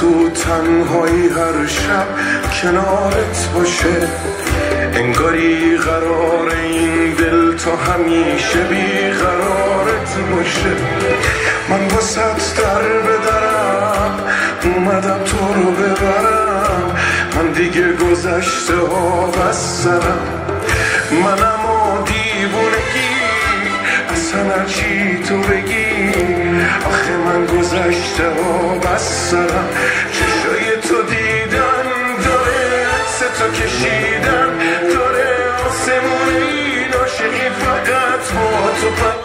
تو تنهایی هر شب کنارت باشه انگاری قرار این دل تا همیشه بیقرارت باشه من واسط در بدرم اومدم تو رو ببرم من دیگه گذشته ها بسرم منم و دیوونگی اصلا هرچی تو بگی آخه من گذشته ها بسرم چشای تو دیدن داره عکس تو کشیدن داره آسمون این عاشقی فقط با تو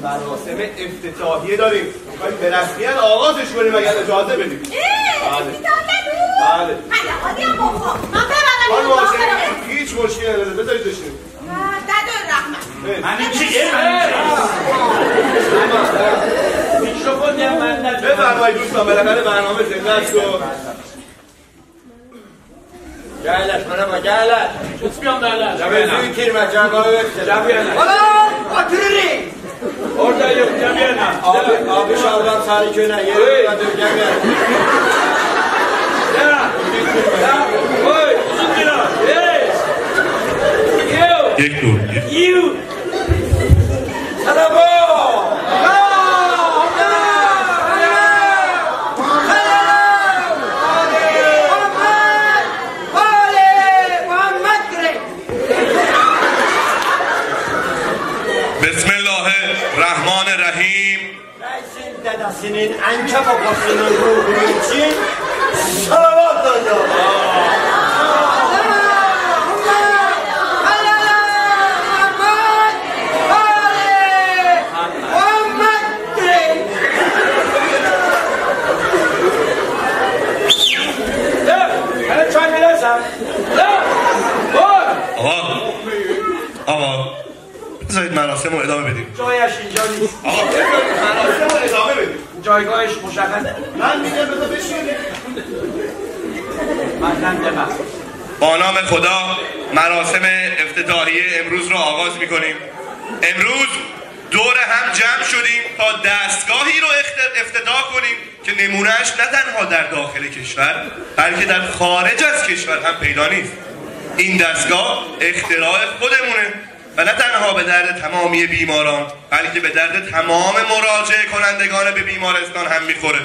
مراسم افتتاحیه داریم میخوایم به رسمیت آغازش کنیم اگر اجازه بدیم بله حالی هم بابا من ببرم هیچ مشکلی نداره بذارید بشینیم دادر رحمت همین چیه؟ میکروفون هم من ندارم بفرمایید دوستان بالاخره برنامه زنده است و Gaylaş bana bak gaylaş. Tutmuyorum derler. Cebezi kirme cebezi. Cebiyene. Ulan otururum. Orada yok cebiyene. Abi şalvar sarı köne yeri dur gel gel. Ya. Oy uzun kilo. Hey. You. Sana bu. Bismillahirrahmanirrahim. Reisin dedesinin enke babasının ruhu için salavat hocam. آقا بذارید مراسم رو ادامه بدیم. جایش اینجا نیست. آقا مراسم رو ادامه بدیم. جایگاهش مشخصه. من میگم بذار بشینیم. من با نام خدا مراسم افتتاحیه امروز رو آغاز میکنیم. امروز دور هم جمع شدیم تا دستگاهی رو افتتاح کنیم که نمونهش نه تنها در داخل کشور بلکه در خارج از کشور هم پیدا نیست. این دستگاه اختراع خودمونه و نه تنها به درد تمامی بیماران بلکه به درد تمام مراجعه کنندگان به بیمارستان هم میخوره.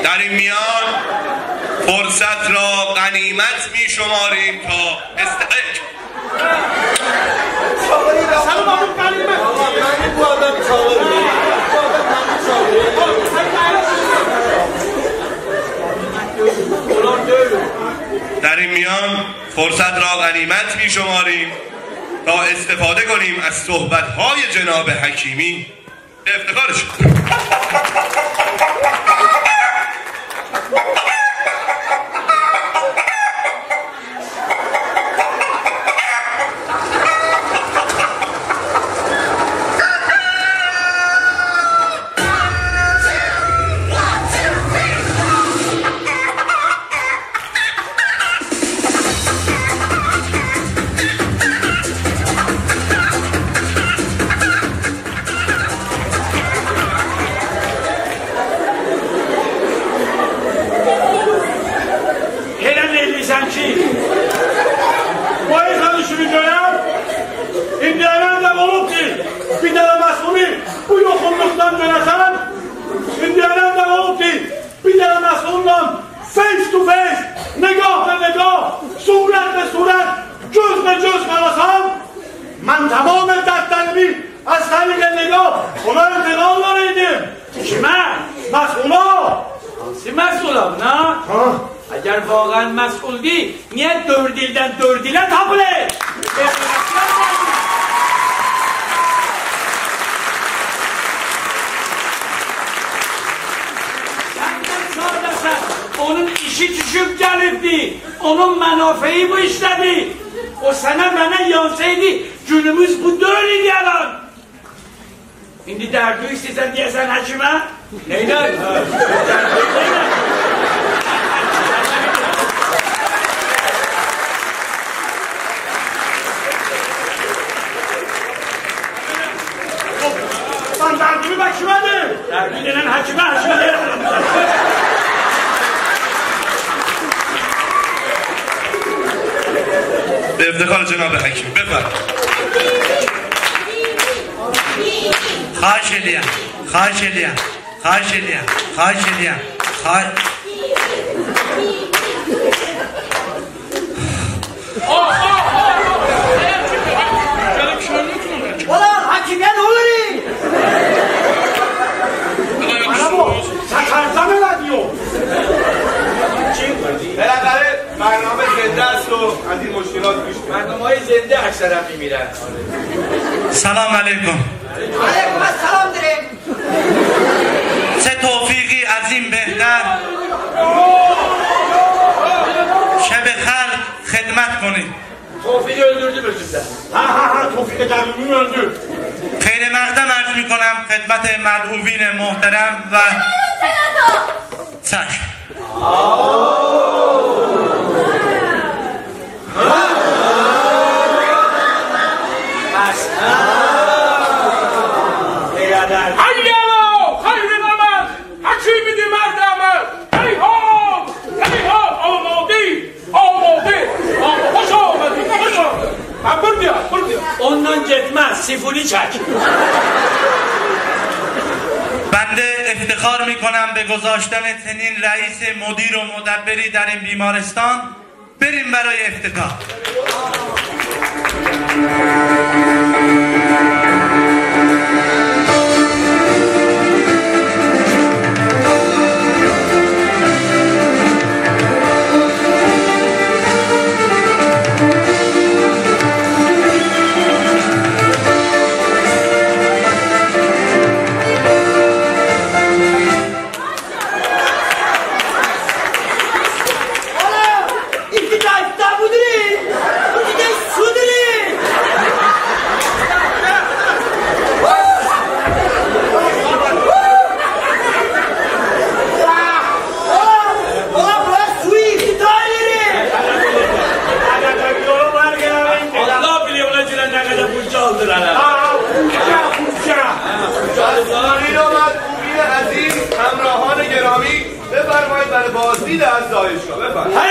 در این میان فرصت را غنیمت می شماریم تا استفاده کنیم از صحبت‌های جناب حکیمی به افتخارش. من تمام دفترمی از طریق نگاه اونا انتقال داریدیم چی من؟ مسئولا Hangi مسئولم نه؟ اگر واقعا مسئولی niye dördilden dördile tablet? Onun işi düşüp gelirdi. Onun menafeyi bu işledi. O sana bana yansaydı. Günümüz bu değildi yalan. Şimdi derdi istesen diye sen hacime. Neyler? Ben derdimi bakımadım. Derdi denen hacime hacime. به افتخار جناب حکیم بفرمایید. خواهش می‌کنم Ulan hakimiyet olur. Bana bu sakarsa mı diyor? بالاخره برنامه زنده است و از این مشکلات پیش میاد. برنامه‌های زنده اکثرا میمیرن. سلام علیکم. علیکم السلام دریم. چه توفیقی از این بهتر شب خلق خدمت کنید. توفیق öldürdü özümde. Ha Tevfik Dervi'yi öldü. خیر مقدم عرض می کنم خدمت مدعوین محترم و چشم. Ondan gitmez, sifoni çek. بنده افتخار می کنم به گذاشتن چنین رئیس مدیر و مدبری در این بیمارستان. بریم برای افتتاح. همراهان گرامی بفرمایید برای بازدید از دانشگاه بفرمایید.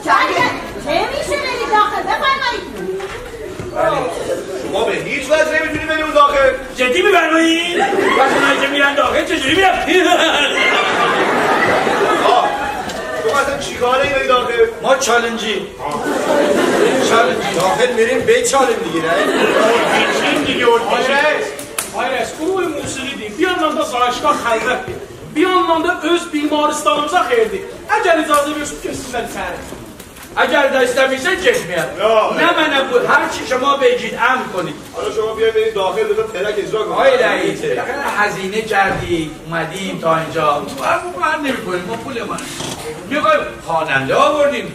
چه میشه برید داخل بفرمایید. شما به هیچ وجه نمیتونید بریم اون داخل. جدی می‌فرمایید؟ وقتی که میرن داخل چجوری میرن؟ شما اصلا چیکاره ای برید داخل؟ ما چالنجی. داخل میریم بچالیم دیگه نه؟ Geçin diye Hayır, qurul musiqidir. Bir yandan da Zahişkan xəlvətdir. Bir yandan da öz bimaristانımıza xeyirdir. Əgər icazə verirsiniz, keçsinlər içəri. اگر داشته میشه چشمیت. نه من بود، هر چی شما بگید امر کنید. حالا شما بیاید برید داخل بذار ترک اجرا کنید. آقای رئیس، هزینه کردید، اومدیم تا اینجا. ما نمی‌کنیم، ما پول ما. می‌خوایم خواننده آوردیم.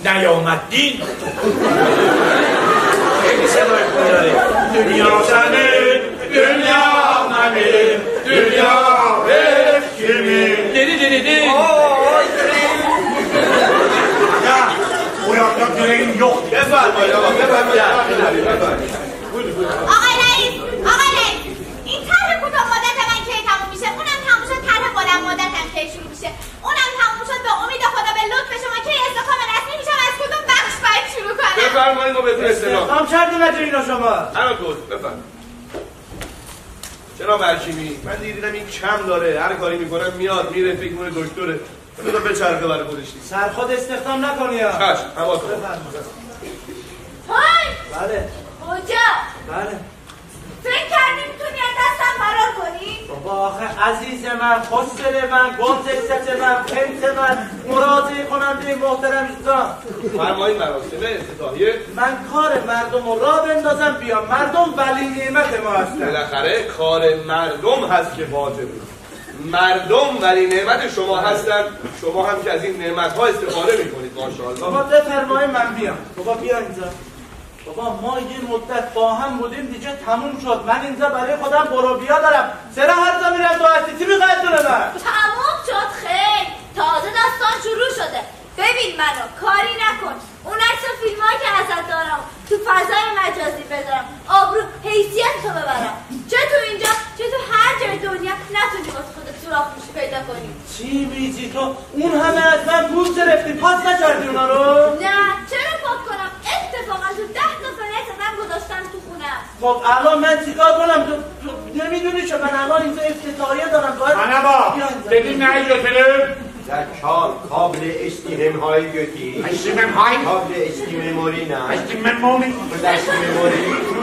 نیامدین. خیلی صدای خوبی داره. دنیا سنه، دنیا منه، دنیا کیمی. دیدی. Uyakta direğin yok. بفرمایید آقا بفرمایید. آقای رئیس این طرح کوتاه مدت من کی تموم میشه؟ اونم تموم شد. طرح بلند مدت هم کی شروع میشه؟ اونم تموم شد. به امید خدا به لطف شما کی استخدام رسمی میشم از کدوم بخش باید شروع کنم؟ بفرمایید ما بدون استناد. Tam kerdin اینو شما. همینطور بفرمایید. جناب حکیمی من دیدم این کم داره، هر کاری میکنم میاد میره فکر کنه دکتره. بذار بچرخه برای خودش دید. سر خود استخدام نکنی یا. چشم حواس کن. های بله. کجا؟ بله. فکر کردی میتونی از دستم فرار کنی؟ بابا آخه عزیز من، خسر من، گلزکست من، پنت من، مراجعه کننده محترم ایزان. فرمایید مراسم افتتاحیه. من کار مردم رو راه بندازم بیام. مردم ولی نعمت ما هستن. بالاخره کار مردم هست که واجبه. مردم ولی نعمت شما هستن، شما هم که از این نعمت ها استفاده میکنید ماشاءالله. بابا بفرمایید من بیام. بابا بیا اینجا. بابا ما یه مدت با هم بودیم دیگه تموم شد. من اینجا برای خودم برو بیا دارم. سر هر جا میرم تو هستی چی میخواید دونه من؟ تموم شد خیلی. تازه داستان شروع شده. ببین منو کاری نکن. اون عکس و فیلم ها که ازت دارم تو فضای مجازی بذارم. آبرو حیثیت تو ببرم. چه تو اینجا چه تو هر جای دنیا نتونی واسه خودت سوراخ موشی پیدا کنی. چی میگی تو؟ اون همه از من پول گرفتی پاس نکردی اونا رو؟ نه چرا پاک کنم؟ اتفاقا تو 10 تا فنه زدم گذاشتم تو خونه. خب الان من چیکار کنم؟ تو نمیدونی که من الان اینجا افتتاحیه دارم. Bana bak, dedin neyi götürür? کابل HDMI هایی گوتی HDMI? کابل HD مموری نه HDMI. HD مموری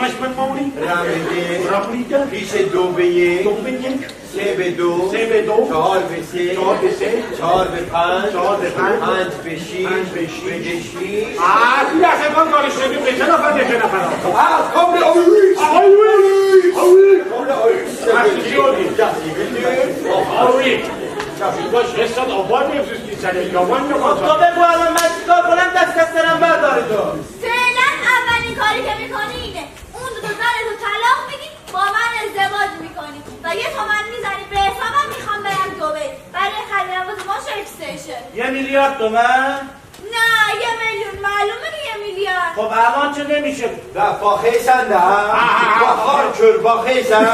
HDMI. رمده پیش 2 به 1 3 به 2 4 به 3 4 به 5 5 به 6 به 6 Bir dakika ben karıştırdım. Geçen nafar. کابل Baş hesap abartmıyorsunuz ki sen yaman yok. تو بگو الان من چیکار کنم تومه؟ نه 1 میلیون معلومه 1 میلیارد. خب الان چه نمیشه؟ با خیسن ده با خارچور با خیسن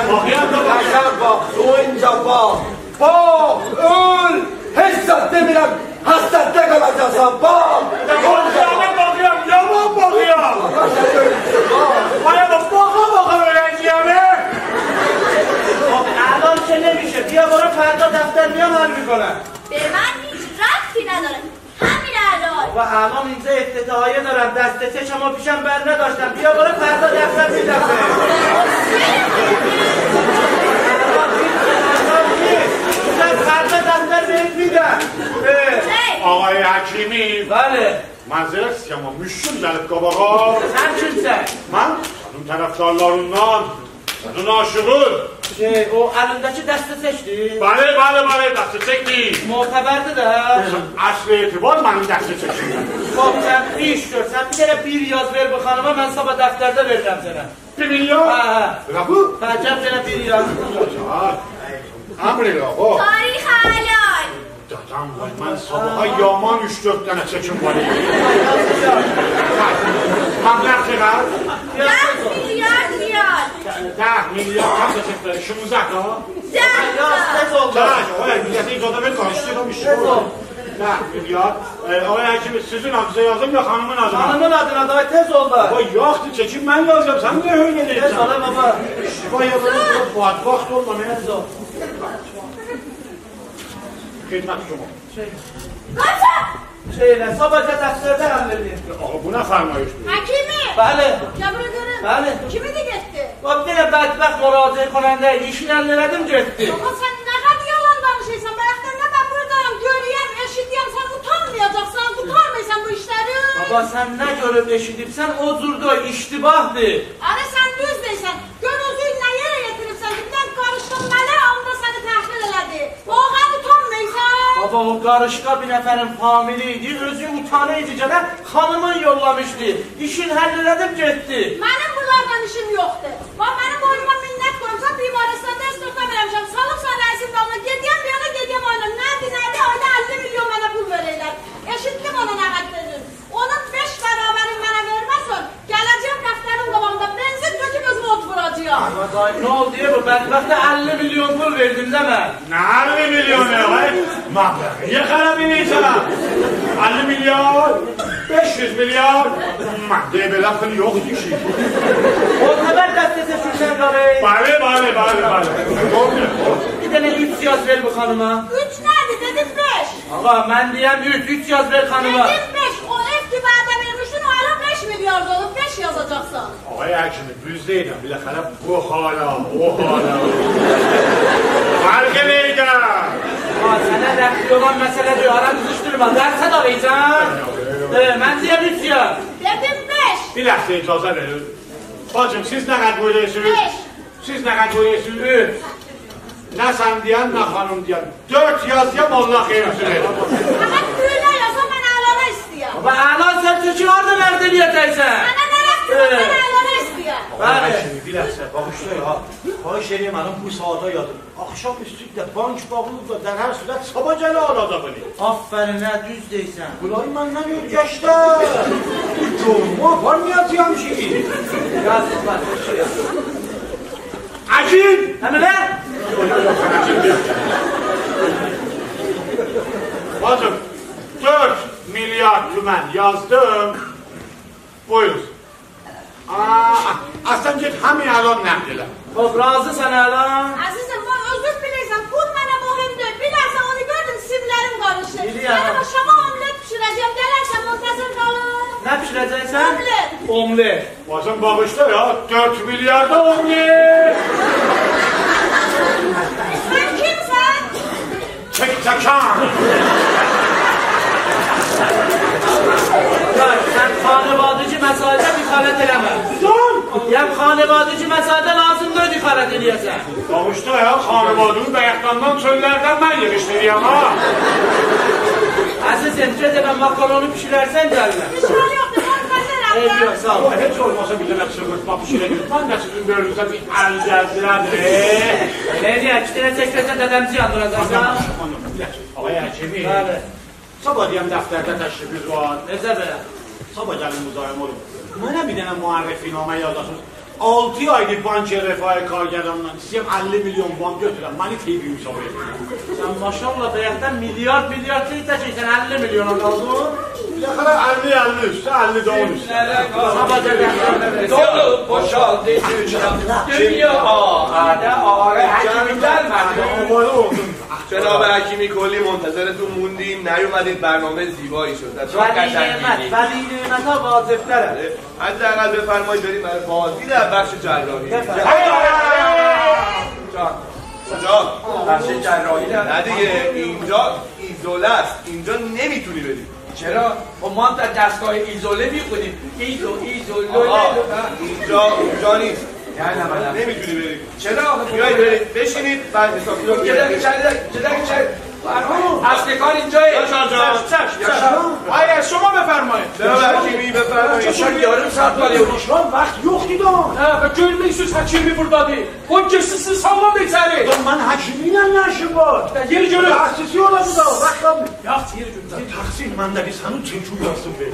با تو اینجا با اول حسات نمیرم حسات نگل از اصلا با الان چه نمیشه؟ بیا برو فردا دفتر میام حل میکنم. به من هیچ ربطی نداره. همین الان. و الان اینجا افتتاحیه دارم دسته شما پیشم بر نداشتم. بیا برو فردا دفتر میدم. فردا دفتر بهت میدم. آقای حکیمی بله منظرت شما میشون دلت آقا همچون سر من اون طرف دالارونان اون عاشقون چه او الان چه دست سشتی؟ بله دست سکتی معتبر ده اصل اعتبار من دست سکتی خب سن پیش شد سن میگره پیریاز بر بخانم من صبح دفتر ده بردم زنم 2 میلیون؟ رفو؟ بچم جنه پیریاز امری آقا تاریخ حلال. دادم من سابقه یامان اشتردن سکم بالی مبلغ چقدر؟ 10 میلیارد ریال. 10 میلیارد هم سکتاری 16 تا؟ 10 تا. آقای میگه این قدامه کاشتی رو میشه 10 میلیارد آقای حکیم سیزون حافظه یازم یا خانم نازم؟ خانم نازم آقای تز oldu. با یاختی چه چی من یازم سن نه öyle değil. تز oldu baba. اشتباه یازم بدبخت olma ne? خدمت شما şeyle sabahca derslerden halledin. آقا bu ne فرمایش بود؟ حکیمی. بله Ya bırakırım. بله Kimi de gitti? bak yine bedbaxt müracaat konanda işini halledim gitti. Ama sen ne kadar yalan danışıyorsun. Bıraktığında ben buradayım. Görüyorum, eşitleyeyim. Sen utanmayacaksın. Utanmıyorsan bu işleri. Baba sen ne görüp eşidipsen o zurda iştibahdı. Ara sen düz değilsen. Gör özüyle yere getiripsen. Giden karıştın mele onda seni tahvil eledi. Oğlan utanmıyorsan. Baba o karışka bir neferin familiydi. Özü utanıydı canım. Hanımın yollamıştı. İşin halledim gitti. Benim bunlardan işim yoktu. Bak benim boynuma minnet koymuşsa bir arasında hiç tutamayacağım. Salıp sana isim damla. Gideyim bir yana gideyim oynam. Nerede ayda 50 milyon bana pul verirler. Eşitlik ona ne kadar. Onun 5 beraberin bana vermezsen geleceğim defterin babamda benzin kötü gözüme ot vuracağım. Ama dayı ne oldu ya bu bedbakta 50 milyon pul verdin deme. Ne 50 milyon ya? Mablağı yakalayın sana. 50 milyon, 500 milyon. Madde bir lafın yok işi. O haber gazetesi şuradan karayı. Bale. Bir tane 3 yaz ver bu hanıma. 3 nerede dedim 5. Ama ben diyem 3 yaz ver hanıma. Dedim 5. O ev kibada vermiştin o hala 5 milyar olup 5 yazacaksın. Ağay həkimi düzdeydim. Biləxərə bu hala, o hala. Farkı neydi? Ama sana rəxti olan məsələ diyor. Ara düzüştürmə. Dərsə da verəcəm. Mən diyem 3 yaz. Dedim 5. Bir ləhsə icazə verin. Bacım siz nə qədər qoyuyorsunuz? 5. Siz nə qədər qoyuyorsunuz? Nə sən deyən, nə xanım deyən. 4 yazıyam Allah xeyirsin verin. Fakat büyüler yazsa ben ağlama istiyorum. Ama anan sen çıkardın nerede diyeceksen. Bana ne yaptın ben ağlama istiyorum. Bəli. Bir ləhsə, bağışla ya. Xahiş edeyim hanım bu saata yadım. Akşam üstü də bank bağlıdır da dən hər sürət sabah gələ alada bunu. Aferin nə düz deysən. Bunlar məndən öyrəşdə. Çoğuma varmayacağım şey. Yaz bak. Əkin! Həmilə? Bacım 4 milyar tümən yazdım. Buyurun. Aslan git həmin alon nəqd elə. Hop razı sen hala. Azizim ben özür bilirsen pul bana muhimdir. Bilirsen onu gördüm simlerim karışır. Biliyorum. Benim aşama omlet pişireceğim. Gelersen muntazır kalın. Ne pişireceksen? Omlet. Omlet. Bacım bağışla ya 4 milyarda olmuyor. Sen kimsen? Çek-çekan. Sen xanəvadıcı məsələdə dixalət eləmə. Yəm xanəvadıcı məsələdə lazımdır dixalət eləyəsən. Bağışla ya xanımadını bəyəkdandan çöllərdən mən yemişdiriyəm ha. Əzizim, gecə mən makaronu pişirərsən gəlmə. Bir şey yoktu. Muntazırım Eyb ya. yox, sağ ol. Ama heç olmasa bir dənə çırpıtma pişirəcək. Ben də sizin bölünüzə bir əl gəzdirədir. Ne diye, 2 tane çəkirəsən dədəmci yandıracaqsan. Ağay həkimi. Bəli. صبح دیم دفتر تا تشریف بیزوان بذار برم صبح جلی مزاحم رو من نمیدونم معرفی نامه یادتون 6 aydır bank refah kargədandan istəyəm 50 milyon ban götürəm. Məni teybi hesabı edirəm. Sen maşallah bayaqdan milyard şey çəksən 50 milyona qaldın. Yaxara 50 üstü, 50 da 10 üstü. Dolu boşaldı dünya ağrı hکیمی‌تر مردم. Havada oldum. جناب حکیمی کلی منتظرتون موندیم نیومدید برنامه زیبایی شد ولی نعمت ها واضح‌تره. حداقل بفرمایید بریم برای بازی در بخش جراحی کجا؟ بخش جراحی نه دیگه اینجا ایزوله است اینجا نمیتونی بریم چرا؟ ما هم در دستگاه ایزوله میخونیم اینجا نیست نمیتونی بریم چرا؟ بیایید بریم بشینید بعد حسابی رو اصلکار اینجایی آیا شما بفرمایید جناب حکیمی بفرمایید چشم yarım saat var ya Şu an vaxt yoxdur da. Ha, görmüyorsunuz hakimi buradadır. O geçsizsiz sallam içeri. Lan mən həkimliklə nə işim var? Geri görün. Taksisi ola bu da. Vaxtlam. Yax, yeri görün. Taksi məndə bir sənin çəkü yazsın be.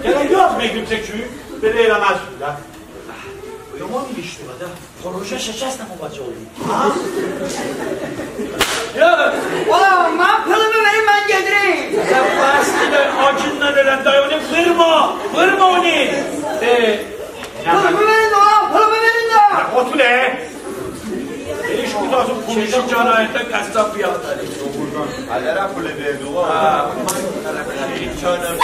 Gələk yaz məktub çəkü. Belə eləməzlər. Yaman bir işdir da. پروژه شکستم و بچه olayım. Ulan ben pılımı verin ben getireyim. Sen bahsede acınla denen dayını vırma onu. Pılımı verin de ulan pılımı verin de. Otur ne? Eliş kudasın Çeşit canayette kastan fiyatları. Alera pulu verdi o.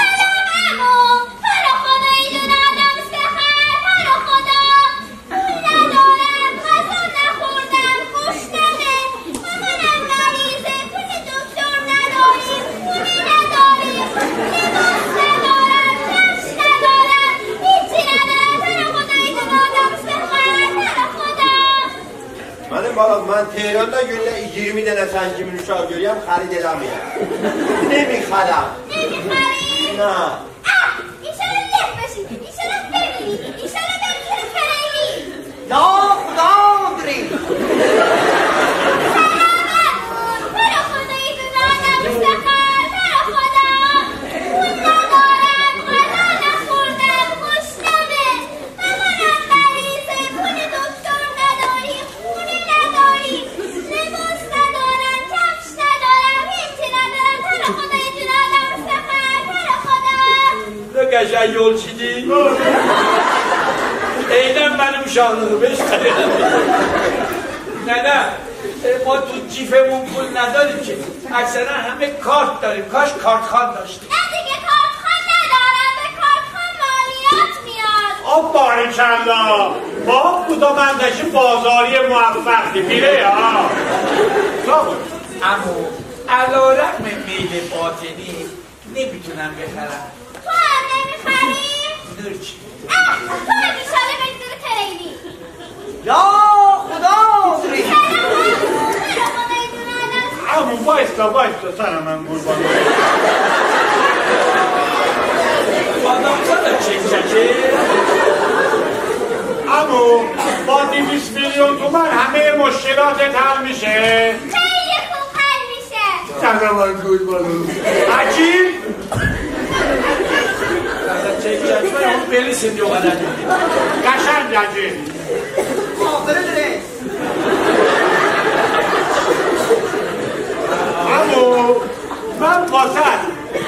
سلام عمو تو رو خدا ایدون آدم سخر تو رو خدا پول ندارم غذا نخوردم گوشتمه مامانم مریضه پول دکتر نداریم پولی نداریم لباس ندارم کفش ندارم هیچی ندارم تو رو خدا ایدون آدم سخر تو رو خدا Benim balam ben Tehran'da günde 20 tane sankimin uşağı görüyorum, xarid edemiyorum. Nemixarım. نمیخریم؟ نه. ایشالا لف بشید ایشالا بمیرید ایشالا دکتر خیلی Ya Xuda dirim. سلامتون تو رو خدا ایدون آدم سخر تو رو خدا پول ندارم غذا نخوردم گوشتمه مامانم مریضه پول دکتر نداریم پولی نداریم لباس ندارم کفش ندارم هیچی ندارم تو رو خدا ایدون آدم سخر تو رو خدا Ne qəşəng yol çidik. Eynən mənim uşaqlığım heç Nənə, ما تو جیفمون پول نداریم که اکثرا همه کارت داریم کاش کارتخان داشتیم نه دیگه کارتخان ندارم به کارتخان مالیات میاد Abarikəllah. Bax, bu da məndəki bazariyə müvəffəqdir. Bilə ya. Sağ ol. اما علا رقم میل باطنی نمیتونم بخرم تو هم نمیخری؟ نرچی تو نمیشاله بگذاره تریلی Ya Xuda dirim. سلام تو رو خدا ایدون آدم Amu, bayısla, sənə mən qurban. adamsa da çekecek Amu, با 200 میلیون تومن همه مشکلاتت حل میشه. خیلی خوب حل میشه سنه من قربانم. عجیب. çekecek ve onu belisin diyor kadar قشنگ عجیب. Aferin dirim. Amu, من واسط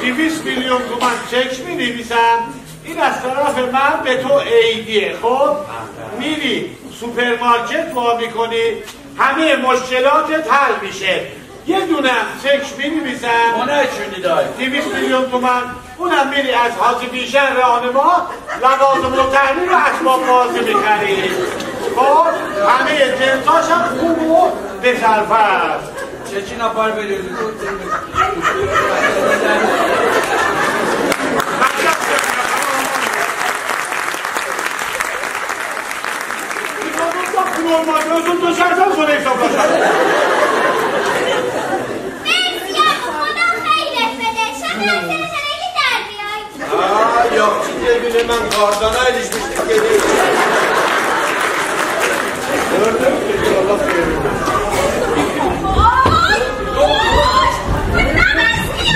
200 میلیون تومن چک می‌نویسم. این از طرف من به تو عیدیه. خب میری سوپرمارکت وا میکنی همه مشکلاتت حل میشه. یه دونم چک می‌نویسم. ona üçüncü dayı 200 میلیون تومن اونم میری از حاجی بیشن راهنما لوازم التحریر و اسباب بازی میخری. خب همه جنساش هم خوب و به صرفه است. çekin apar veriyordu Normal özür döşersen sonra hesaplaşalım. مرسی عمو خدا خیرت بده شما از زیر تریلی در بیاید Yok şimdi günü ben kardana ilişmiştik dedi. Gördün mü? Allah وای وای نه مستی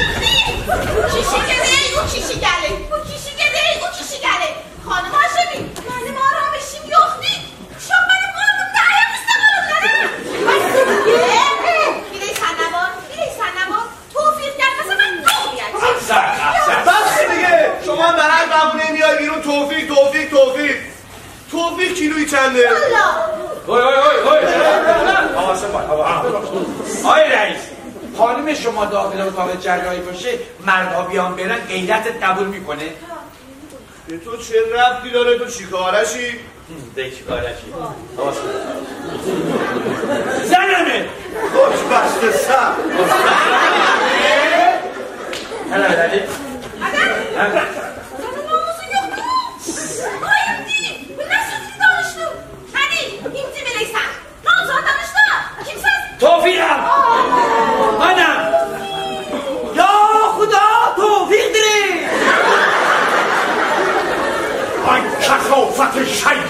توفیق کیلویی چنده؟ های آقای رئیس، خانم شما داخل اتاق جراحی باشه مردها بیان برن غیرتت قبول میکنه؟ به تو چه ربطی داره؟ تو چیکارشی؟ چیکارشی؟ زنمه خوشبخت سر توفیقم منم یا خدا توفیق داری آن کثافت شیاد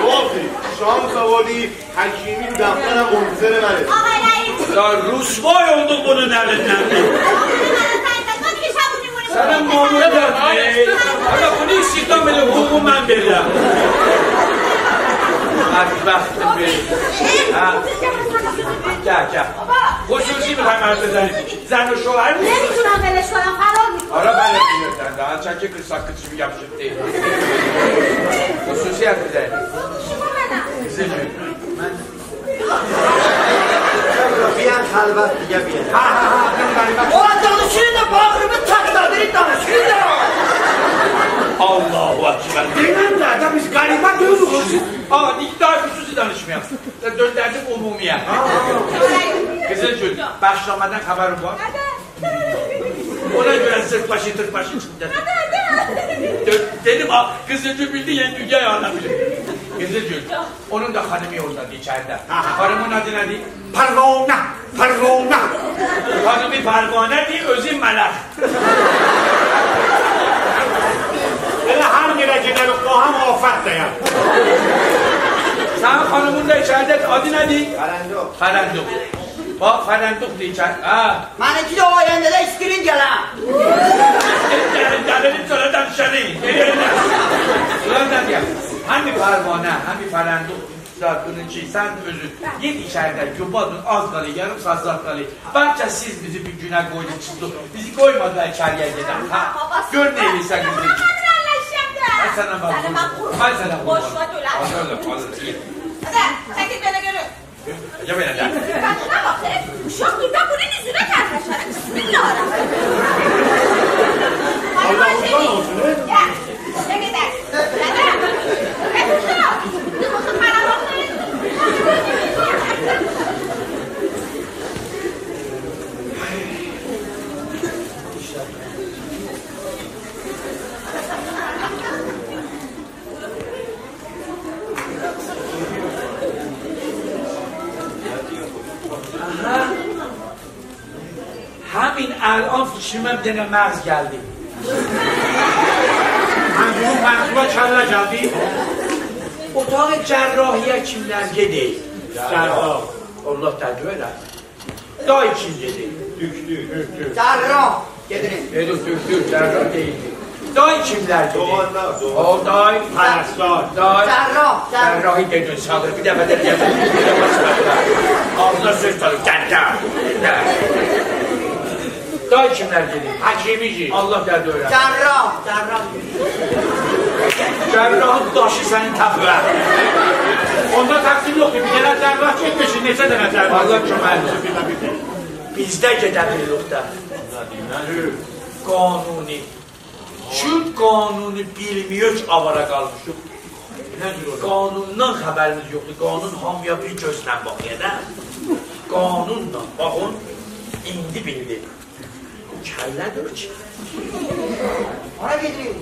توفیق شام سواری حکیمی دفترم منتظر منه آقای رئیس دا رسوای اون بونو نرد سلام ماموره دارد حالا کنی سیتا ملی حقوق من بردم بدبخت برید خصوصی میخوایم حرف بزنیم زن و شوهر نمیتونم بلش کنم قرار میکنم حالا بله میگردن دهن چکه که ساکتشی میگم شده خصوصی حرف بزنیم من بیان خلوت دیگه بیان دانشگاه باقی به تک دادری دانشگاه الله اکبر دیگه نه biz gariban diyoruz. Diktör خصوصی دانشجویم. در درس عمومی ام. Kızılcül, başlamadan haber var. Ona göre sırt başı tırt başı çıktı. Dedim Kızılcül bildi yeni dünyayı anlatabilir. Kızılcül, onun da hanımı orada içeride. Hanımın adı nedir? Parvona. Hanımı Parvona değil, özü Melek. Elə hər yerə gedərik, o ham afət dəyər. Sen hanımın da içeride adı nedir? Ferenduk. Bak Ferenduk da içeride. Mənimki də o ayəndə iskirin gələm. Dəlini söylədən şəni. Ulan ne diyeyim? Hangi Parvona, hangi Ferenduk bunun ki sen özün git içeride yubadın az kalı, yarım saat kalı. Bence siz bizi bir güne koyduk çıktık. Bizi koymadılar içeriye giden. Gör neydi sen bizi. Ay sana bak. Ay sana bak. Boş ver ulan. Hadi çekil beni görün. Ya beni de. Kaçına bak sen. Uşak burada bunun yüzüne kardeşlerim. Bismillahirrahmanirrahim. Allah'ından olsun. Gel. Ne gider? Hadi. Hadi uşak. Yumurta para bakmayın. همین الان فیشیمم دنه مغز geldi. Hangi mağzuba kəllə gəldi? Otağı cerrahiye kimler gedi? Cerrah. Allah təcrübə elə. Day kim gedi? Düktü. Cerrah gedirin. Dük, cerrah değildi. Day kimler gedi? O day. Pərəstlar. Day. Cerrah. Cerrahi dedin sağır. Bir dəfə də deyəsən. Bir dəfə çıxartlar. Ağzına söz tanır. Gəldər. Day kimler gedi? Həkimici. Allah gəldi öyrən. Cerrah. Cerrahın daşı sənin təfvə. Onda taksim yoxdur. Bir dənə cərrah getmişsin. Neçə dənə cərrah? Allah köməkdir. Bizdə gedə bilirik də. Kanuni. Çünkü kanunu bilmiyor ki avara kalmışıq. Kanundan xəbərimiz yoxdur. Kanun hamıya bir gözlə baxıyor da. Kanunla baxın, indi bildi. Kəllədir ki. Hara gedirin?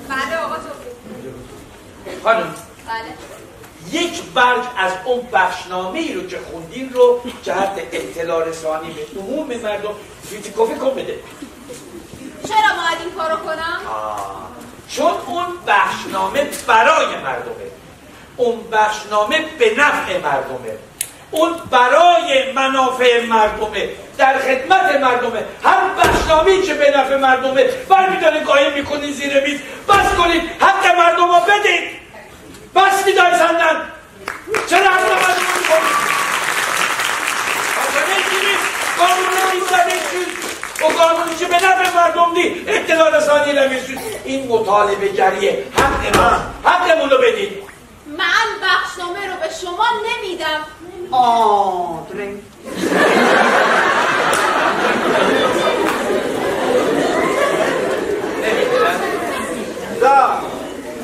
بله آقا توفیق. خانم بله. یک برگ از اون بخشنامه‌ای رو که خوندین رو جهت اطلاع رسانی به عموم مردم فیتیکوفی کن بده. چرا باید این کارو کنم؟ چون اون بخشنامه برای مردمه. اون بخشنامه به نفع مردمه. اون برای منافع مردمه، در خدمت مردمه. هر بخشنامه‌ای که به نفع مردمه برمی‌دارید قایم می‌کنید زیر میز. بس کنید حق مردم رو بدید. بس می‌داری سندن. چرا حق مردم رو می‌کنید؟ و قانونی که به نفع مردم دی اطلاع رسانی نمیسید این مطالبه گریه حقمون رو بدید. من بخشنامه رو به شما نمیدم. آدره دا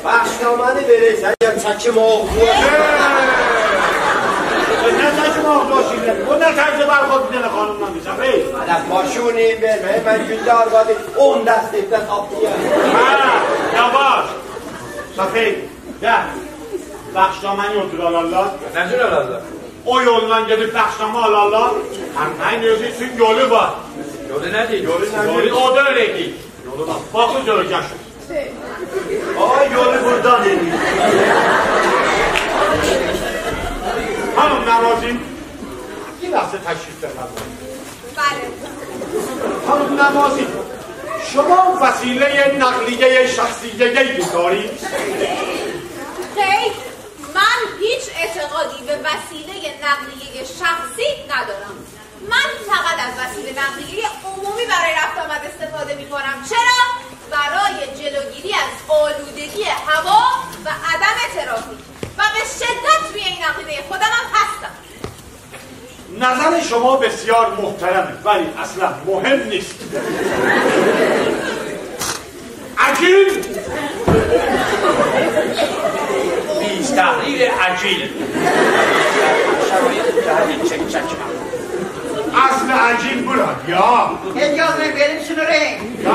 بخشنامه برسه یا چک موضوع نه چک موضوع شیده اون نه طرز برخود میدن خانم نمیزم حالا پاشونی برمه من جندار باید اون دست افتخاب دیگه یواش صفحه ده بخشنامه یوتور آلالا نجور آلالا o yoldan gidip akşama alarlar. Hem gözüksün yolu var. Yolu ne değil? Yolu o da öyle değil. Yolu var. Bakın göreceksin. Ay yolu buradan değil. Hanım Namazin, bir lafı teşrif befرمایید. بله. Hanım Namazin, شما وسیله نقلیه شخصیه‌ای دارید؟ خیر من هیچ اعتقادی به وسیله نقلیه شخصی ندارم. من فقط از وسیله نقلیه عمومی برای رفت آمد استفاده می کنم. چرا؟ برای جلوگیری از آلودگی هوا و عدم ترافیک و به شدت روی این عقیده خودم هم هستم. نظر شما بسیار محترمه ولی اصلا مهم نیست. عجیل بیز تحریر عجیل اصل عجیل براد یا اجازه بریم شنوریم یا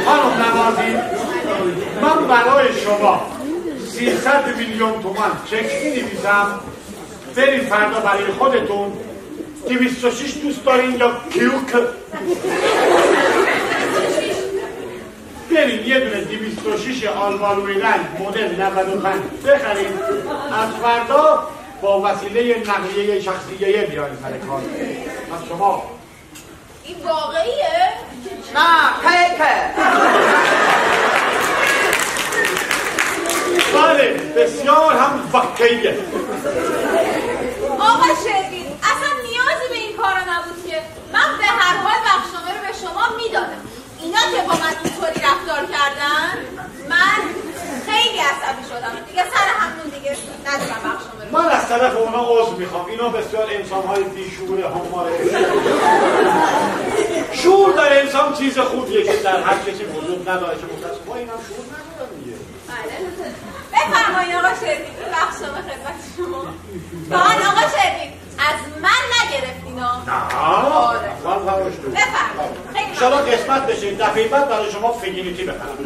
خانم نمازی من برای شما 300 میلیون تومان چک می‌نویسم بریم فردا برای خودتون 206 دوست دارین یا کیوک بریم یه دونه 206 آلبالوی رنگ مدل 95 بخریم از فردا با وسیله نقلیه شخصیه بیاریم سر کار. از شما این واقعیه؟ نه پیکه بله بسیار هم واقعیه. آقا شروین اصلا نیازی به این کارا نبود که من به هر حال بخشنامه رو به شما میدادم. اینا که با من اینطوری رفتار کردن من خیلی عصبی شدم دیگه سر همون دیگه ندارم بخشنامه رو. من از طرف اونا عذر میخوام. اینا بسیار انسان‌های بیشعور هماره. شعور در انسان چیز خوبیه که در هر کسی وجود نداره که متأسفانه اینا شعور ندارن دیگه. بله بفرمایید آقا شروین بخشنامه خدمت شما. فقط آقا شروین از من نگرفت اینا. نه من فراموش کردم. بفرمایید خیلی انشالله قسمت بشه دفعه بعد برای شما فگینیتی بخرم.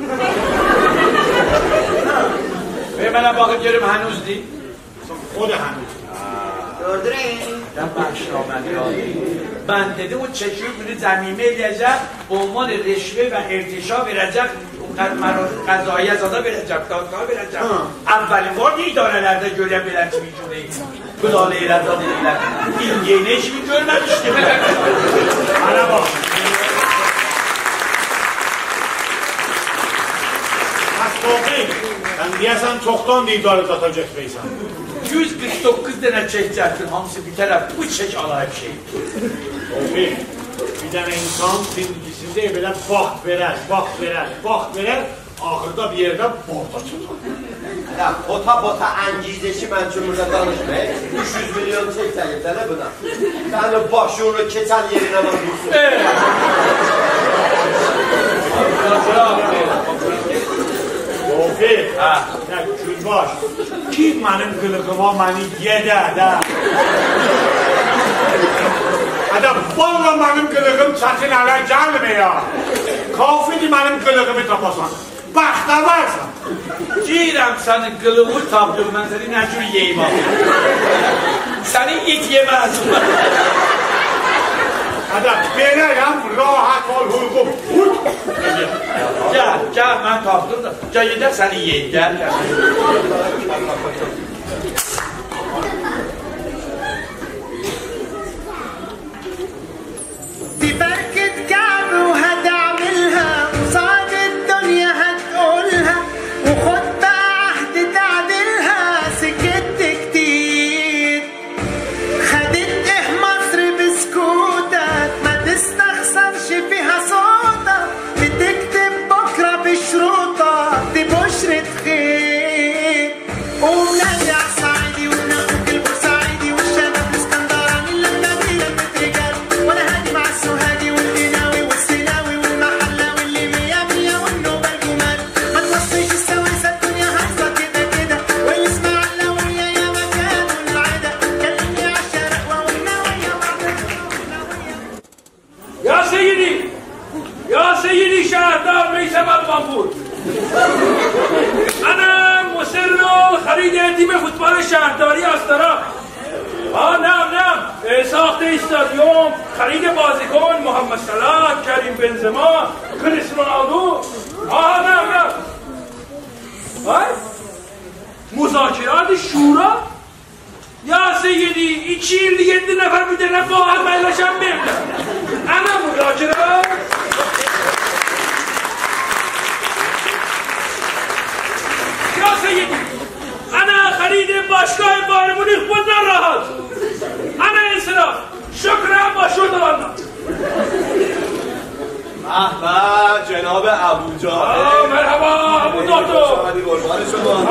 به منم باقی گرم هنوز دی؟ خود هنوز دردرین در بخشنامه یادی بندده و چشم بوده زمینه لجب به عنوان رشوه و ارتشا به رجب قضایی از آدم به رجب دادگاه به رجب اولین بار یه اداره لرده جوری هم بلنچ میجونه کلاله ایرد داده ایرد این گینش میجور نداشته حالا با پس باقی ben diyesen çoktan değil idare atacak Beysan. 149 tane çekeceksin hamsi bir taraf bu çek alayım şey. Tabii. Bir tane insan bilgisinde böyle bak verer, ahırda bir yerde borda tutar. Pota انگیزشی من چون burada danışmayı 300 milyon çekselim de ne buna? Yani başını keçen yerine bakıyorsun. Tofi, ne Gülbaş, kim benim kılığıma beni yedi da? Adam valla benim kılığım çatın hala gelmiyor. Kafidi benim kılığımı tapasan. Baxta varsa. Girəm sənin qılığını tapdım, mən səni nə cür yeyim abi. Səni it yeməzim. Adam, beləyəm, rahat ol, hurqum. Gəl, mən tapdım da. Gəl, gedək səni yeyim, gəl. ببركة كعب وهتعملها وصعد الدنيا هتقولها وخد بقى عهد تعدلها سكت كتير خدت ايه مصر بسكوتك ساخت استادیوم، خرید بازیکن، محمد صلاح، کریم بنزما، کریس رونالدو. نه مذاکرات شورا یا سیدی این چیل دیگه دی نفر بیده نفاهر ملاشم ببینم انا مذاکرات یا سیدی انا خرید باشگاه بایر مونیخ بود نراحت انا انصراف شکرم با شدوانا جناب ابو جاهل مرحبا ابو دکتر قربان شما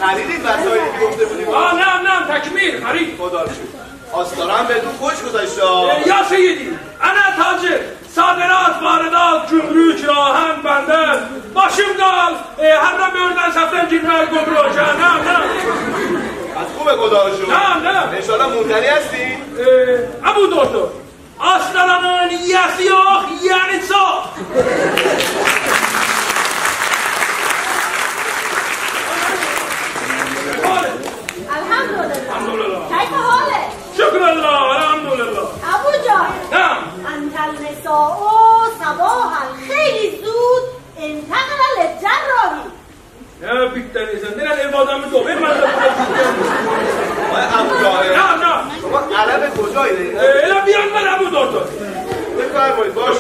خریدید وسایلی که گفته بودیم نه تکمیل خرید خدا رو شکر آستارم بهتون خوش گذاشته یا سیدی انا تاجر صادرات واردات گمرک راهن بندر باشم دال هر را بیردن سفتن جنرال گمرک نه از خوبه خدا رو شکر نه انشالله موندنی هستی ابو دکتر aslanın yası yok, yani çok. Elhamdülillah. Kayfa hale? Şükürallah, elhamdülillah. Abu Cahil. Naam. Antal nesa'u sabahal kheyli zud intaqala liljarrahi. Ya bitteniz, neden ev adamı da vermez de ابو جاهل نه شما عرب کجایی؟ اینا بیان من ابو دکتر بفرمایید باش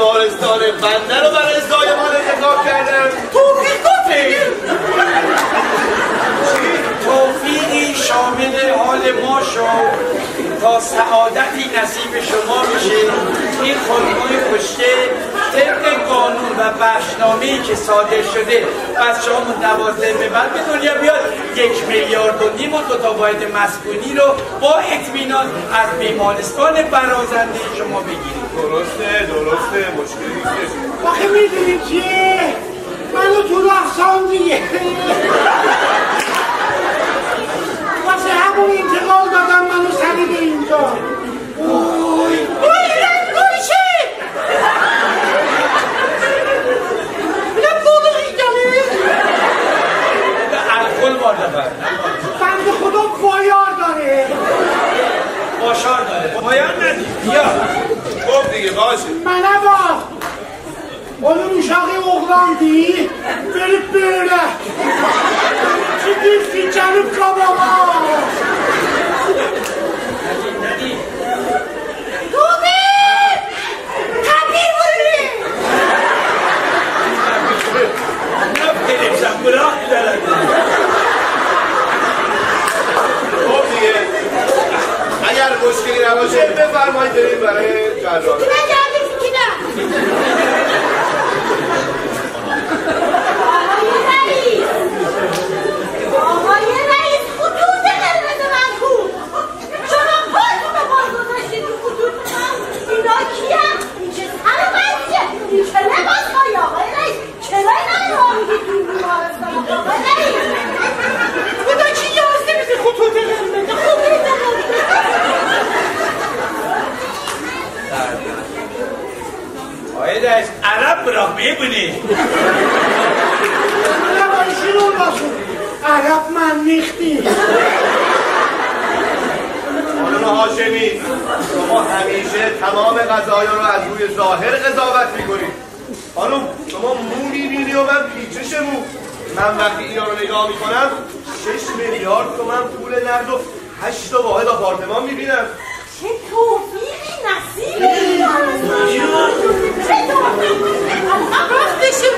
بیمارستان بنده رو برای زایمان انتخاب کردم. توفیقی شامل حال ما شد تا سعادتی نصیب شما میشه. این خانم‌های کشته طبق قانون و بخشنامه‌ای که صادر شده بچه همون 12 به بعد به دنیا بیاد 1.5 میلیارد و 2 تا واحد مسکونی رو با اطمینان از بیمارستان برازنده شما بگیرید. درسته مشکلی نیست. آخه میدونی چیه؟ منو تو راه ساندیه واسه همون انتقال دادم منو سری به اینجا. اوی رنگوشه نه بودوی داره الکل بارده بند خدا بایار داره. باشار داره پایان ندید. بیا خب دیگه باشه. منه با onun uşağı oğlandı, verip böyle. Çıkırsın canım kabama. Tuğbi! Kabir vurur! Ne yapayım sen bırak gidelim. خب دیگه اگر مشکلی نباشه بفرمایید بریم برای جراح. Kime geldik kime? آقای رئیس خطوط قرمز من کو شما خودتون رو باز گذاشتید تو خطوط من. اینا کیه؟ این چه سر بندیه؟ این چه لباس هایی آقای رئیس؟ چرای من رو میگید تو بیمارستان آقای رئیس؟ خدا چی یازده میده خطوط قرمز خوب میده. آقای رئیس عرب برام میبینی. نبایشین اون باشون عرب من میختی. خانم هاشمی شما همیشه تمام قضایا رو از روی ظاهر قضاوت میکنید. خانم شما مو میبینی و من پیچش مو. من وقتی اینا رو نگاه میکنم 6 میلیارد تومن پول نقد و 8 تا واحد آپارتمان میبینم. چه توفیقی نصیبه چه توفیقی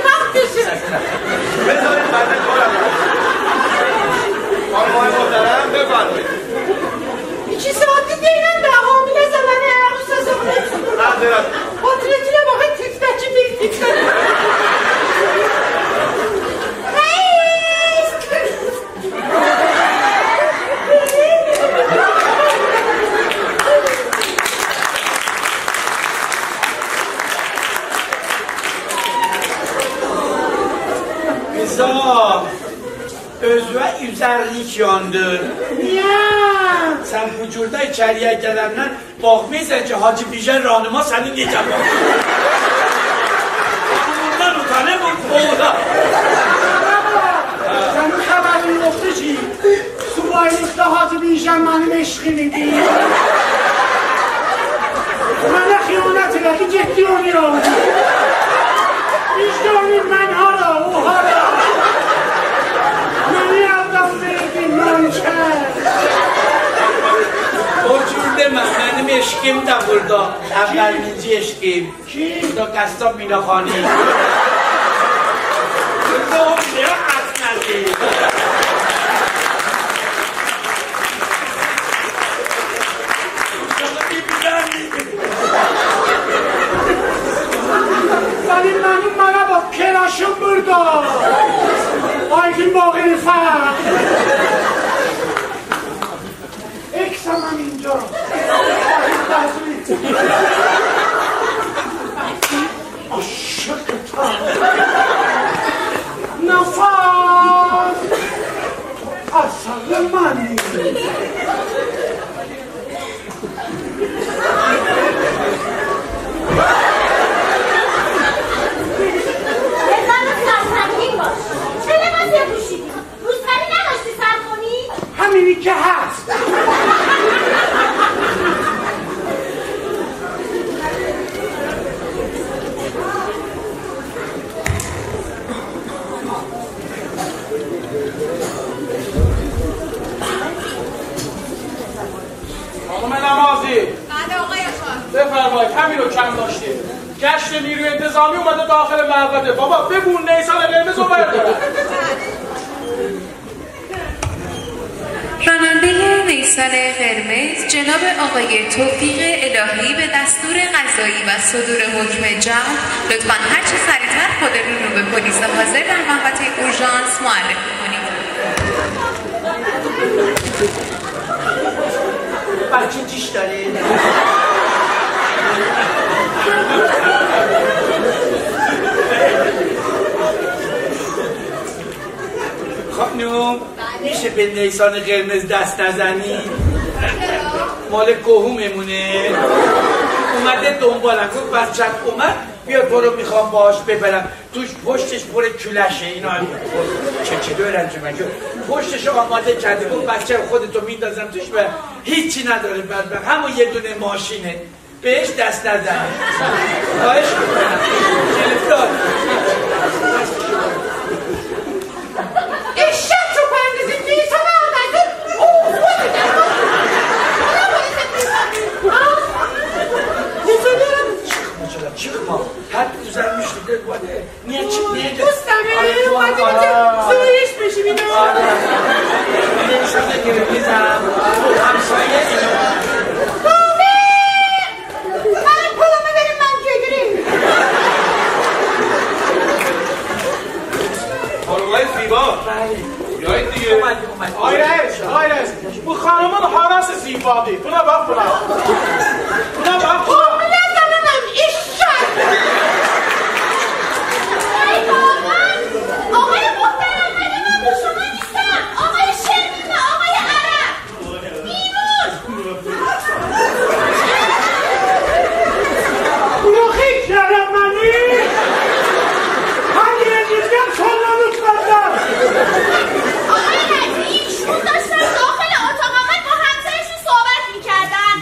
وقتشه بذارید بنده کارم خانم‌های محترم بفرمایید. 2 saattir deyilən də hamilə zəməni ayaqüstə zəməni. معذرت Portretinə baxın titrəki bir titrəki. Özüvə üzərlik yandır. Niyə? Sən bu cürdə içəriyə gələndən baxmaysan ki, Hacı Bijan ranıma səni necə baxır. Bundan utanır bu oğla. Sənin xəbərin yoxdur ki, subaylıqda Hacı Bijan mənim eşqim idi. Mənə xiyonət elədi, getdi onu yoldu. Vicdanım mən hara, o hara. Məni aldan verdin, nankər. O cür demə, mənim eşqim də burada. Əvvəlinci eşqim. Burada qəssab Minaxani. Burada o bilə əsnədi. Benim bana bak, kelaşım burada. Aydın bağını fərq. Ek zaman inca. Aşık ta. Nafas. Asalı mani. همینی که هست. خانم نمازی بله آقای خان بفرمایید همین رو کم داشتیم. گشت نیروی انتظامی اومده داخل معبده. بابا ببون نیسان قرمز رو بردارن. راننده نیسان قرمز جناب آقای توفیق الهی به دستور قضایی و صدور حکم جمع لطفاً هرچه سریعتر خودتون رو به پلیس حاضر در محوطه اورژانس معرفی کنید. بچه چیش داره؟ خانم میشه به نیسان قرمز دست نزنی؟ مال کوهوممونه. اومده دنبالم گفت بچت اومد بیا تو رو میخوام باش ببرم توش پشتش پر کلشه اینا چه دارن که من پشتش آماده کرده گفت بچه خودتو میندازم توش به هیچی نداره بعد همون یه دونه ماشینه بهش دست نزنی. خواهش میکنم گرفتار اشت رو پندازید نیست همه آمده اوه چیخما حد تو زن میشنده باده نیه دوست داره اومده که زویش بشی بیدون نیشانه گرمیزم همسایه من پلومه بریم من جگری خانمای زیبا بیایید دیگه. آیرش bu hanımın harası zibadı. Buna bak buna. Buna bak buna. نزنم اشت آقای محترم من با شما نیستم. آقای شیرین و آقای عرب بیرون. اونو خیلی شرم منی هنگی نگیزگم سلامت کردم آقای رزی اون داشتن داخل اتاق من با همسرشون صحبت میکردن.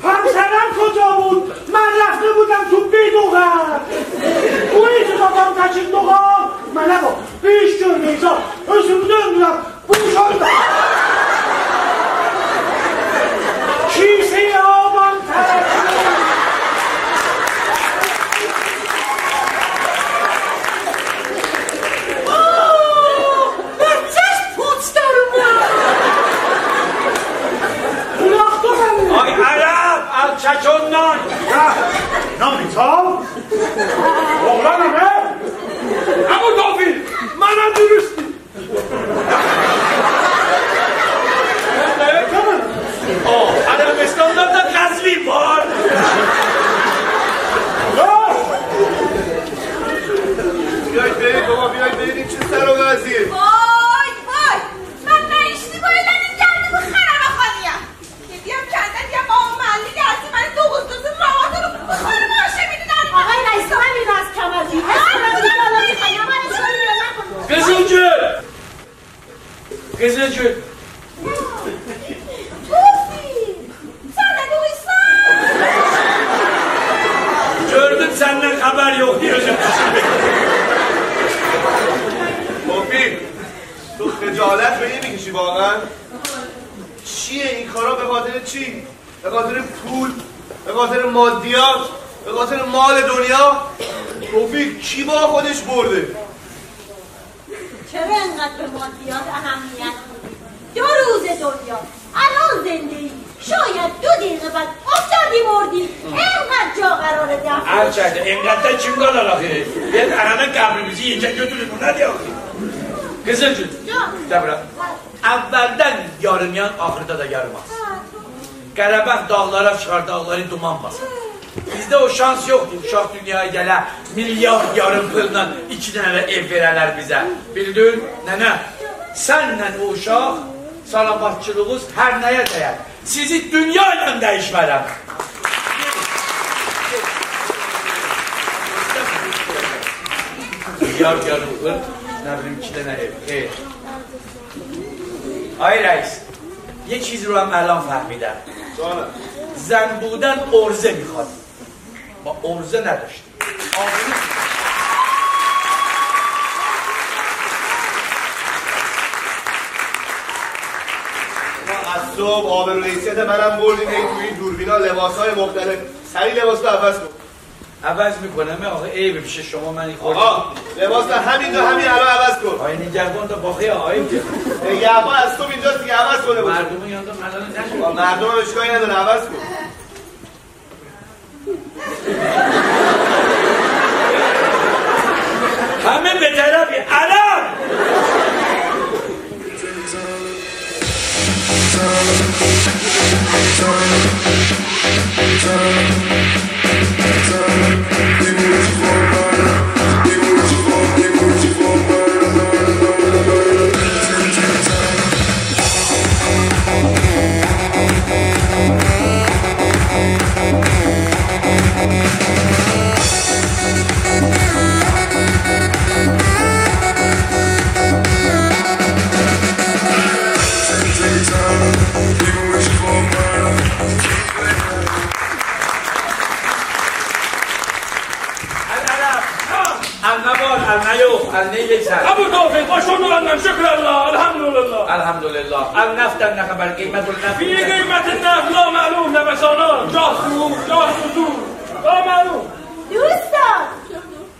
همسرم کجا بود؟ من رفته بودم تو بیدوغم اونی که بابام کشید دوغم من نبا بیش جور نیزا اسمده میدم بوشانده کیسه آبان ترکیم بچهش پوچ در اومد الاخ دارم آی عرب الچچون نان نامیتا Oğlanım he? Ama Tofil, bana dürüsttü. عربستان دا قزوین بار بیایید برید بابا بیایید برید این چه سر و وضعیه. وای وای من نایشتی باید این گرده با خرم خانیم که بیام کندن یا با اون محلی گردی من دو بزدوز راحت رو بخارم باشه میدونن. آقای رئیس همین از کمازی Kızılcık توفی sana duysan. gördüm senden haber yok diyeceğim. توفیق تو خجالت به این میکشی واقعا؟ چیه این کارا به خاطر چی؟ به خاطر پول؟ به خاطر مادیات؟ به خاطر مال دنیا؟ توفیق کی با خودش برده؟ چرا انقدر به مادیات اهمیت میدی؟ 2 روز دنیا الان زندگی شاید 2 دقیقه بعد افتادی مردی اینقدر جا قراره دفت هرچند اینقدر چیم دارن آخه بیاد همه قبرimizi اینجا götürün ندی آخه Kızılcık Dabra Evvelden yarımayan ahırda da yarımaz Qarabağ dağlara çıxar dağları duman basar Bizde o şans yoktu uşaq dünyaya gələ milyar yarım pılla 2 dənə ev verələr bizə Bildin nənə Sənlə o uşaq salamatçılığınız hər nəyə dəyər Sizi dünya ilə dəyişmərəm Milyar yarım pıl نه بلیم 2 دنه خیر آی رئیس یه چیز رو هم الان فهمیدم زن بودن ارزه میخواد با ارزه نداشت ما از صبح آبرو حیثیت منم بردیم این توی دوربینا لباسهای مختلف سری لباس رو عوض کن عوض میکنم آقا عیب پیش شما من خورد. آقا لباس همینجا همین الان عوض کن. آقای نگهبان تا باقی آقای نگهبان از تو اینجاست دیگه عوض کنه. مردم یاندم الان نشد. مردم هم اشکالی نداره عوض کن. همه به طرفی الان ابو توفیق اشهد شکر الله الحمدلله الحمدلله النفط نخبر قیمت النفط فی قیمت النفط لا معلوم نوسانات جاه حضور لا معلوم. دوستان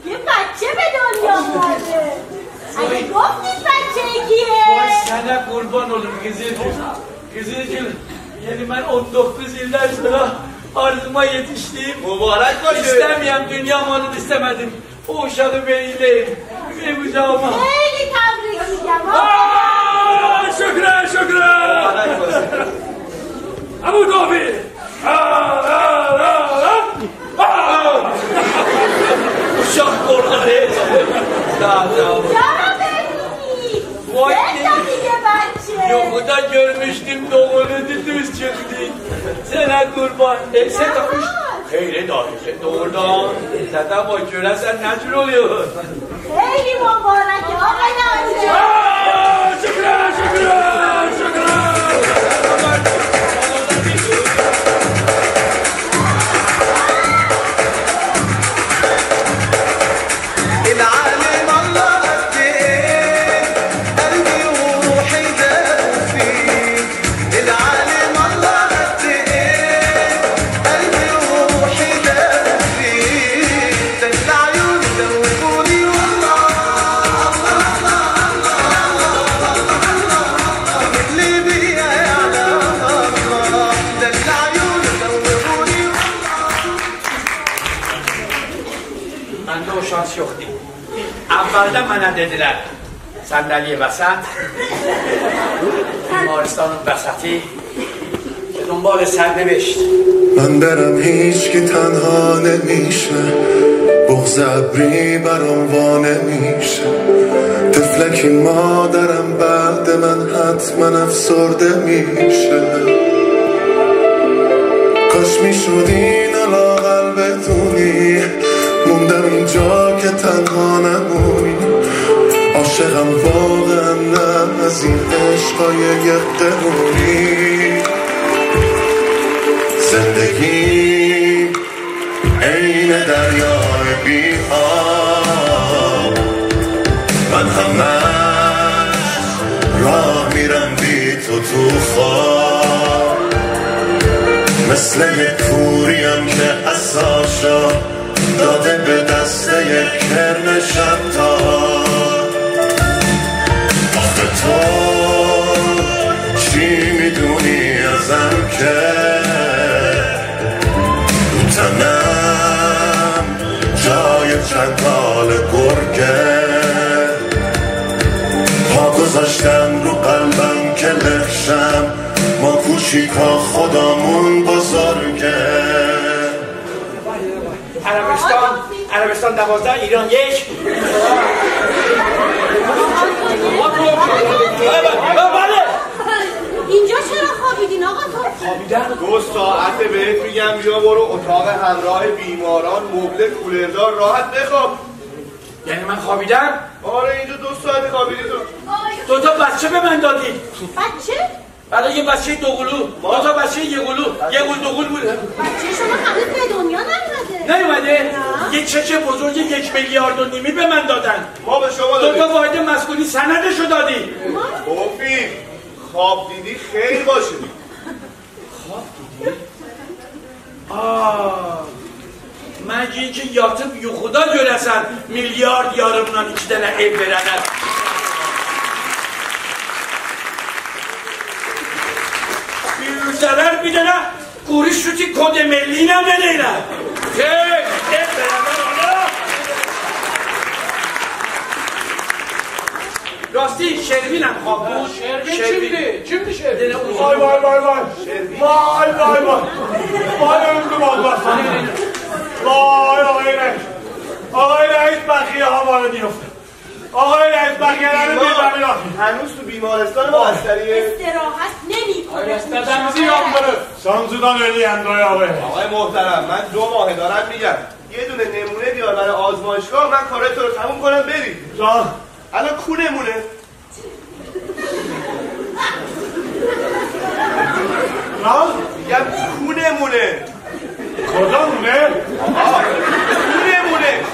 یه بچه به دنیا اومده. اگه گفتید بچه کیه؟ وای سنه قربان اولم گزیر جون یعنی من 19 yıllar sonra arzuma yetiştim. Mübarek başı. İstemeyen dünya malını istemedim. O uşağı beyleyim. Ve bucağıma. خیلی تبریک میگم. شکرا ابو توفیق Uşak korkları. جانم ببینید. Vay بهتا دیگه بچه. Yokuda görmüştüm doğunu düz çıktı. Sana kurban. Sen tapış. Hayır dahi. Doğrudan. Zaten bu göresen necil oluyor. خیلی مبارکه آقای نامجو. شکرا şans yoktu. Evvelden bana dediler, sandalye vasat, بیمارستان وسطی به دنبال سرنوشت. من برم هیچ که تنها نمیشه، بغض ابری برام وا نمیشه، طفلکی مادرم بعد من حتما افسرده میشه. کاش میشد اینو لااقل بدونی، موندم اینجا که تنها نمونی. عاشقم واقعا نه از این عشقای یک قرونی. زندگی عین دریای بی آب، من همش راه میرم بی تو خواب. مثل یک کوریم که عصاشو داده به دست یک کرم شبتاب. آخه تو چی میدونی ازم که رو تنم جای چنگال گرگه. پا گذاشتم رو قلبم که لخشم، ما کوچیکا خدامون بزرگه. عربستان 12 ایران 1. اینجا چرا خوابیدین آقا تو؟ خوابیدن؟ 2 ساعت بهت میگم بیا برو اتاق همراه بیماران، مبل کولردار، راحت بخواب. یعنی من خوابیدم؟ آره اینجا 2 ساعت خوابیدی تو. 2 تا بچه به من دادی. بچه؟ برای یه بچه دوقلو، 2 تا بچه یه قلو، یه قل دوقل بوده. بچه شما هنوز به دنیا نیومده؟ یه چچ بزرگ 1.5 میلیارد به من دادن. ما به شما دادیم. 2 تا واحد مسکونی سندشو دادی. توفیق خواب دیدی خیر باشه. خواب دیدی؟ deyince yatıp yuxuda görəsən milyard yarımla 2 dənə ev verənər. Büyüsələr bir dənə quru şuti kodemelli ilə verəylər. Hep beraber ona. Rasti Şervin'əm xabur. Şervin kimdi Şervin? Vay. Vay öldüm Allah sana. Vay Ağay Reis Bakiye havalı diyorsun. Ağay Reis Bakiye'lerin bir tabi yok. هنوز تو بیمارستان بستریه استراحت نمی‌کنه. Dedemizi yaptırır. Sancıdan ölüyen doyağı. آقای محترم من 2 ماه دارم میگم یه دونه نمونه بیار برای آزمایشگاه من کارای تو رو تموم کنم بری Can. الان کو نمونه Can. میگم کو نمونه Koca mı ne?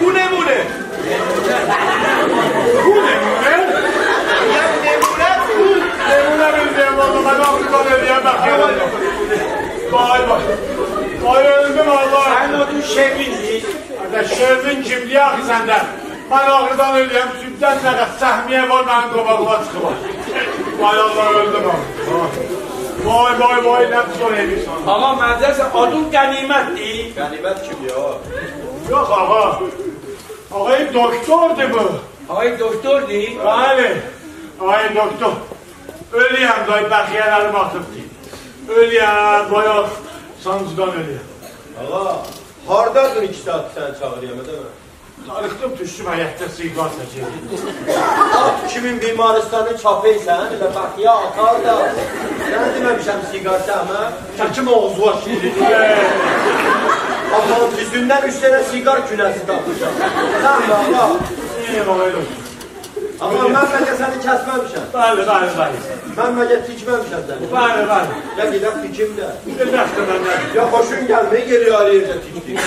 کو نمونه Nemune bildiğim oldu. Ben Afrika'da ölüyen Bakiye'den. Vay öldüm Allah. Sen o gün Şervin'di. Şervin kimliği akı senden. Ben Afrika'dan ölüyen sütten ne kadar sahmiye var benim kabakla çıkılar. Vay Allah öldüm Allah. Vay ne sorayım sana. Ağa məzərsə adın qənimətdir. Qənimət kimdir ağa? Yok ağa. Ağayım doktordu bu. Ağay doktordur. Bəli. Ağayım doktor. Ölüyem dayı Bakiyelerim atıbdı. Ölüyem bayağı sancıdan ölüyem. Ağa, hardadır 2 saat sen çağırıyam değil mi? Tarıqdım düşdüm həyətdə siqar çəkirdim. Kimin bimaristani çapıysan və Bakiyə atar da. Mən deməmişəm siqar çəkmə. Çəkim oğuz var şimdi. Allah'ın düzündən 3 tane siqar künəsi tapmışam. Sən mi ağa? İyiyim ağayım doktor. Ama mən məcə səni kəsməmişəm. Bəli. Mən məcə tikməmişəm səni. Bəli. Ya gedək tikim də. Bir dəfdə məndən. Ya xoşun gəlməyə geri arayırca tikdik.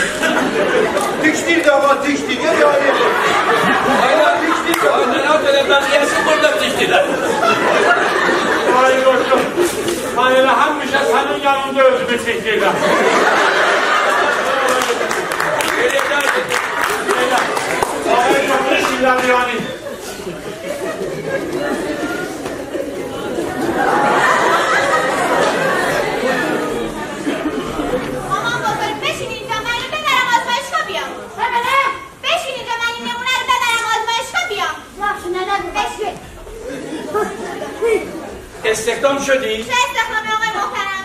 Tikdik də ama tikdik. Geri arayırca. Aynen tikdik də. Aynen böyle bəxiyəsi burada tikdilər. Ağayım doktor. Mən elə həmişə sənin yanında özümü çəkirəm. Ağayım doktor şillər yani. مامان بزرگ بشین اینجا من اینو ببرم آزمایشگاه بیام. بشین اینجا من این نمونه رو ببرم آزمایشگاه بیام. باشه نه بشین. استخدام شدی؟ چه استخدامی آقای محترم؟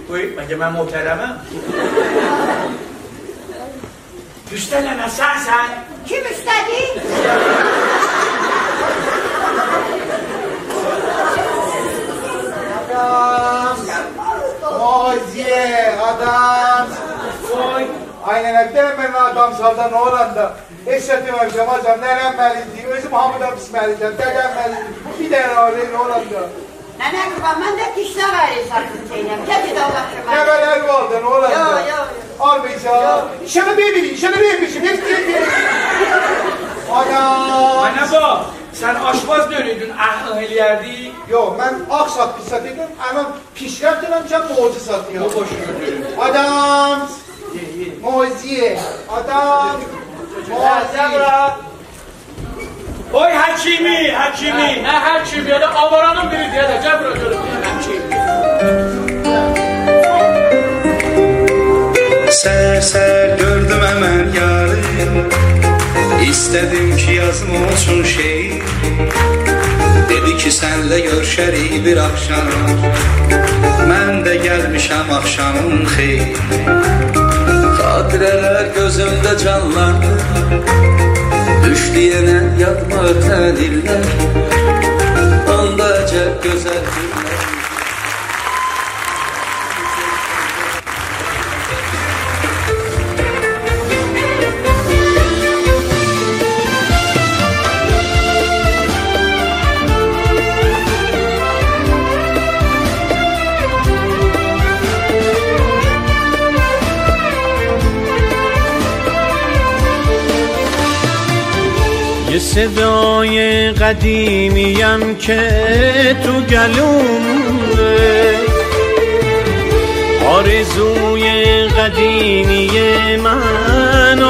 Uy, mگه من محترمم؟ Üstələ sən? Kim istedi? Adam. Vay. Aynen ben adam salda ne olanda. Eşletememişim hocam nerenmeliydi. Özüm hamıda pişmeliydim. Degenmeliydim. Bir tane öyle ne olanda. Nene kurban ben de kişine verirsen Hüseyin'im. Kendi de ulaşırım. Ne kadar oldu ne olanda. Yok. Almayacağım. Şunu bir hepsi. Ana. Mənə bax, sən aşpaz dönüydün, eləyərdi. Yok ben aksak pis satıyordum ama pişler dönemeyeceğim mozi satıyor. O boşu götürür. Adam. Mozi. Adam. Mozi. Oy həkimi. Nə həkim ya da avaranın biri deyə də cəbr ödürüm. Həkim. Sər gördüm əməl yarı. İstədim ki yazım olsun şeir. Dedi ki senle görüşərik bir akşam. Mən də gəlmişəm axşamın xeyir. Xatirələr gözümdə canlanır. Düşdü yenə yadıma ötən illər. Onda əcəb gözəl günlər. یه صدای قدیمیم که تو گلومه آرزوی قدیمی من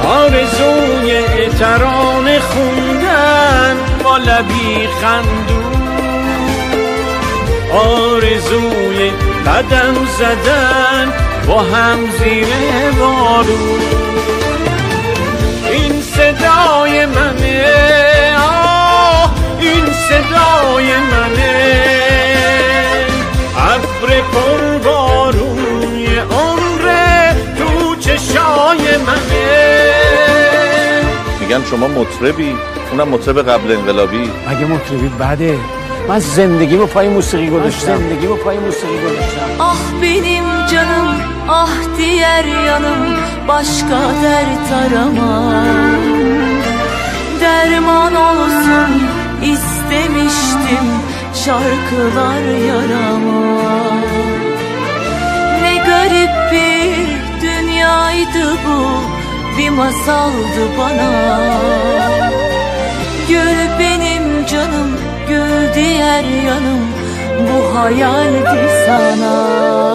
آرزوی ترانه خوندن با لبی خندون، آرزوی قدم زدن با هم زیر بارون. این صدای منه، آه این صدای منه، ابر پر بارون یه عمره تو چشای منه. میگن شما مطربی، اونم مطرب قبل انقلابی. اگه مطربی بده، من زندگیمو پای موسیقی گذاشتم. Ah benim canım, ah diğer yanım, başka dert aramam. Derman olsun istemiştim şarkılar yarama. Ne garip bir dünyaydı bu, bir masaldı bana. Gül benim canım, gül diğer yanım, bu hayaldi sana.